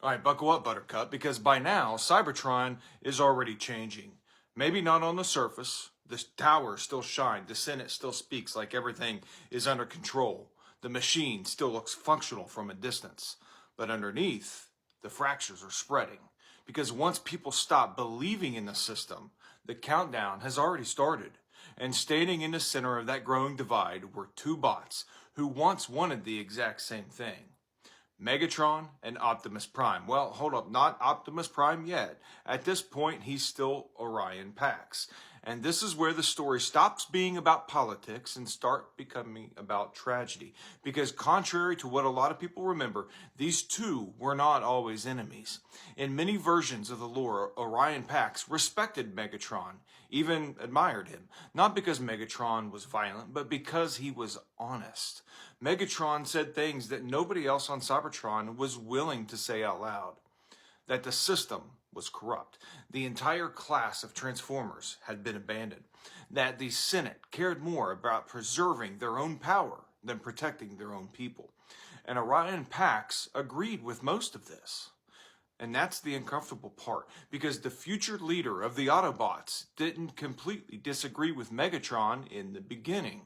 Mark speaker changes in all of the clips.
Speaker 1: All right, buckle up, Buttercup, because by now, Cybertron is already changing. Maybe not on the surface. The towers still shine. The Senate still speaks like everything is under control. The machine still looks functional from a distance. But underneath, the fractures are spreading. Because once people stop believing in the system, the countdown has already started. And standing in the center of that growing divide were two bots who once wanted the exact same thing. Megatron and Optimus Prime. Well, hold up, not Optimus Prime yet. At this point, he's still Orion Pax. And this is where the story stops being about politics and start becoming about tragedy. Because contrary to what a lot of people remember, these two were not always enemies. In many versions of the lore, Orion Pax respected Megatron, even admired him. Not because Megatron was violent, but because he was honest. Megatron said things that nobody else on Cybertron was willing to say out loud. That the system was corrupt. The entire class of Transformers had been abandoned. That the Senate cared more about preserving their own power than protecting their own people. And Orion Pax agreed with most of this. And that's the uncomfortable part, because the future leader of the Autobots didn't completely disagree with Megatron in the beginning.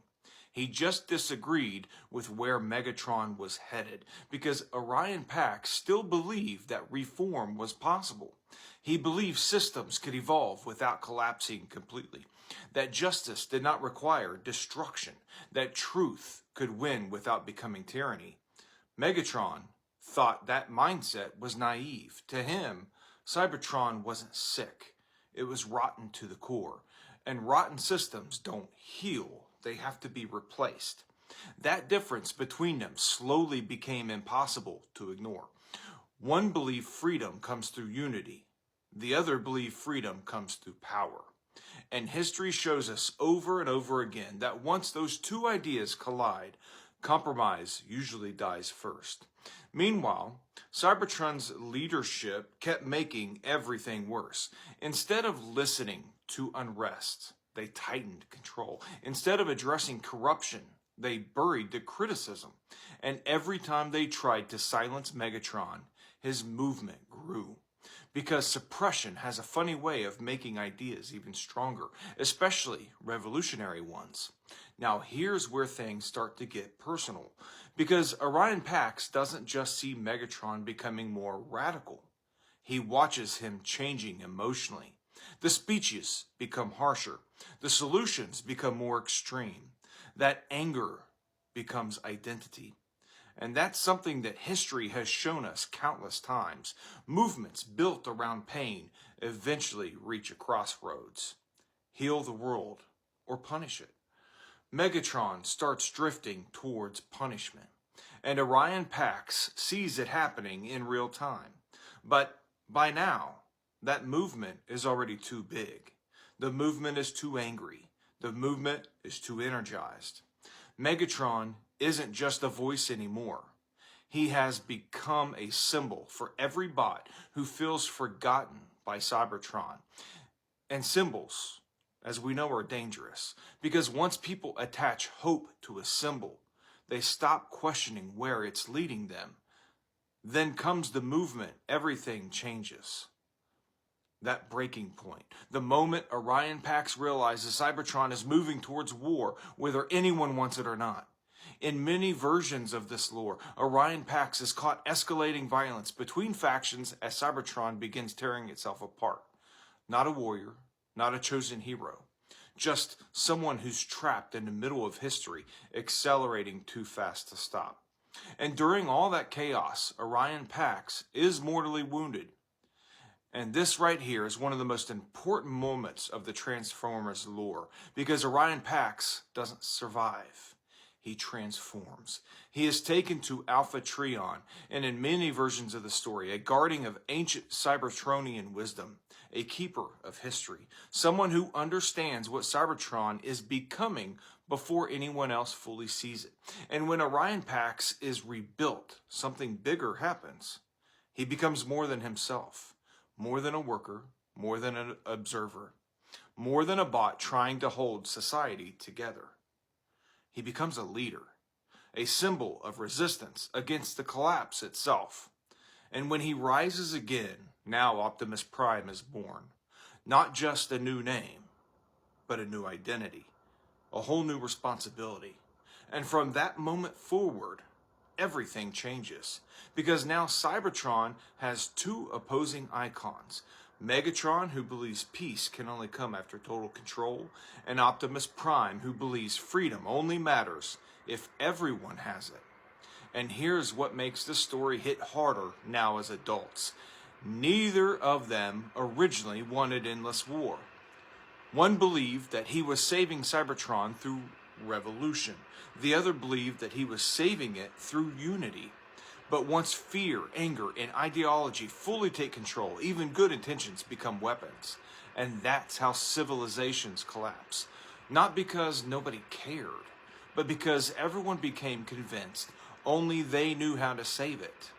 Speaker 1: He just disagreed with where Megatron was headed, because Orion Pax still believed that reform was possible. He believed systems could evolve without collapsing completely, that justice did not require destruction, that truth could win without becoming tyranny. Megatron thought that mindset was naive. To him, Cybertron wasn't sick. It was rotten to the core. And rotten systems don't heal. They have to be replaced. That difference between them slowly became impossible to ignore. One believed freedom comes through unity. The other believed freedom comes through power. And history shows us over and over again that once those two ideas collide, compromise usually dies first. Meanwhile, Cybertron's leadership kept making everything worse. Instead of listening to unrest, they tightened control. Instead of addressing corruption, they buried the criticism. And every time they tried to silence Megatron, his movement grew. Because suppression has a funny way of making ideas even stronger, especially revolutionary ones. Now here's where things start to get personal, because Orion Pax doesn't just see Megatron becoming more radical. He watches him changing emotionally. The speeches become harsher. The solutions become more extreme. That anger becomes identity. And that's something that history has shown us countless times. Movements built around pain eventually reach a crossroads. Heal the world or punish it. Megatron starts drifting towards punishment. And Orion Pax sees it happening in real time. But by now, that movement is already too big. The movement is too angry. The movement is too energized. Megatron isn't just a voice anymore. He has become a symbol for every bot who feels forgotten by Cybertron. And symbols, as we know, are dangerous, because once people attach hope to a symbol, they stop questioning where it's leading them. Then comes the movement, everything changes. That breaking point, the moment Orion Pax realizes Cybertron is moving towards war, whether anyone wants it or not. In many versions of this lore, Orion Pax is caught escalating violence between factions as Cybertron begins tearing itself apart. Not a warrior, not a chosen hero, just someone who's trapped in the middle of history, accelerating too fast to stop. And during all that chaos, Orion Pax is mortally wounded. And this right here is one of the most important moments of the Transformers lore, because Orion Pax doesn't survive. He transforms. He is taken to Alpha Trion, and in many versions of the story, a guardian of ancient Cybertronian wisdom, a keeper of history, someone who understands what Cybertron is becoming before anyone else fully sees it. And when Orion Pax is rebuilt, something bigger happens. He becomes more than himself, more than a worker, more than an observer, more than a bot trying to hold society together. He becomes a leader, a symbol of resistance against the collapse itself. And when he rises again, now Optimus Prime is born. Not just a new name, but a new identity. A whole new responsibility. And from that moment forward, everything changes. Because now Cybertron has two opposing icons. Megatron, who believes peace can only come after total control, and Optimus Prime, who believes freedom only matters if everyone has it. And here's what makes the story hit harder now as adults. Neither of them originally wanted endless war. One believed that he was saving Cybertron through revolution. The other believed that he was saving it through unity. But once fear, anger, and ideology fully take control, even good intentions become weapons. And that's how civilizations collapse. Not because nobody cared, but because everyone became convinced only they knew how to save it.